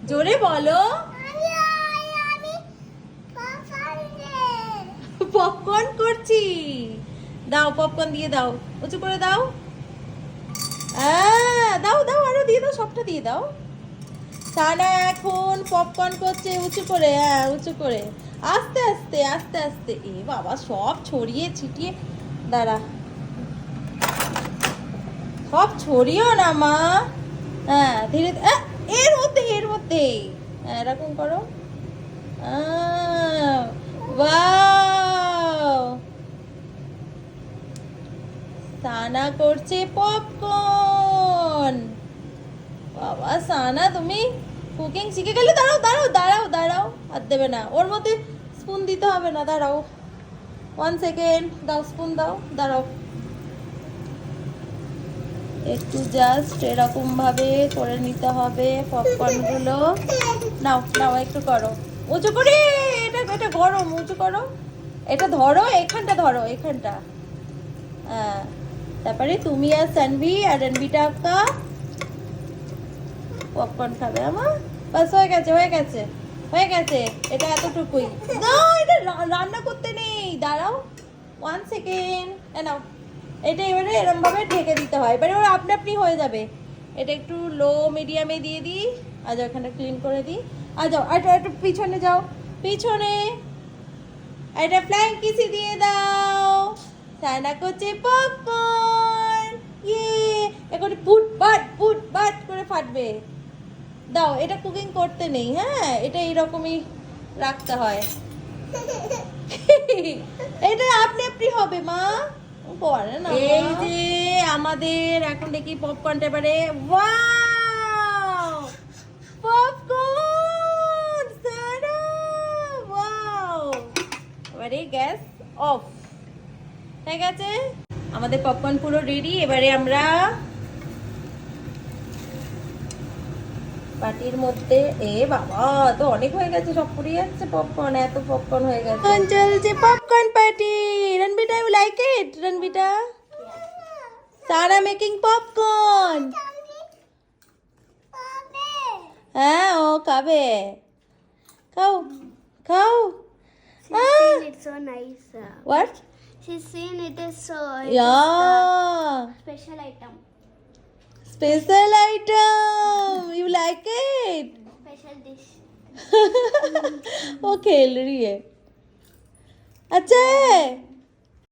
জোরে বলো। পপকর্ন করছি। দাও পপকর্ন দিয়ে দাও, উঁচু করে দাও। দাও দাও, আরো দিয়ে দাও, সবটা দিয়ে দাও। সানা এখন পপকর্ন করছে, উঁচু করে, হ্যাঁ উঁচু করে, আস্তে আস্তে আস্তে আস্তে। এ বাবা, সব ছড়িয়ে ছিটিয়ে, দাঁড়া, সব ছড়িও না মা। হ্যাঁ ধীরে এর মধ্যে, এর মধ্যে, হ্যাঁ এরকম করো। ওয়াও, সানা করছে পপকর্ন। বাবা সানা, তুমি কুকিং শিখে গেলে। দাঁড়াও দাঁড়াও দাঁড়াও দাঁড়াও, আর দেবে না, ওর মধ্যে স্পুন দিতে হবে না, দাঁড়াও 1 সেকেন্ড, দাও স্পুন দাও, দাঁড়াও। একটু জাস্ট এরকম ভাবে করে নিতে হবে পপকর্ন গুলো। নাও নাও, একটু করো উঁচু করে, এটা এটা গরম, উঁচু করো, এটা ধরো, এখানটা ধরো, এখানটা। হ্যাঁ, তারপরে তুমি আর সানভি আর রণবিটা কা পপকর্ন খাবে আমার। বাস হয়ে গেছে, হয়ে গেছে, হয়ে গেছে, এটা এতটুকুই। না, এটা রান্না করতে নেই, দাঁড়াও 1 সেকেন্ড। নাও, এটা এবারে এরম ভাবে ঢেকে দিতে হয়, এবারে ওর আপনা আপনি হয়ে যাবে। এটা একটু লো মিডিয়ামে দিয়ে দিই, আর ওখানে ক্লিন করে দিই। আর যাও, আর একটু পিছনে যাও, পিছনে এটা ফ্লাইং কিসি দিয়ে দাও। সানা করছে পপকর্ন, ইয়ে, এখন পুট বাট করে ফাটবে। দাও, এটা কুকিং করতে নেই, হ্যাঁ এটা এইরকমই রাখতে হয়। এটা আপনি আপনি হবে মা, পরে না। এই যে আমাদের এখন দেখি পপকর্নটা এবারে, ওয়াও পপকর্ন সারা, ওয়াও। এবারে গ্যাস অফ হয়ে গেছে, আমাদের পপকর্ন পুরো রেডি। এবারে আমরা বাটির মধ্যে, এ বাবা তো অনেক হয়ে গেছে, সব পুড়িয়ে যাচ্ছে পপকর্ন, এত পপকর্ন হয়ে গেছে। চলছে পপকর্ন পার্টি। রণবিটা, ইউ লাইক ইট? রণবিটা, সারা মেকিং পপকর্ন। হ্যাঁ ও খাবে, খাও খাও। It's so nice. What? She's seen it is so Yeah, special item. special item. You like it? Special dish. वो खेल रही है। अच्छा है।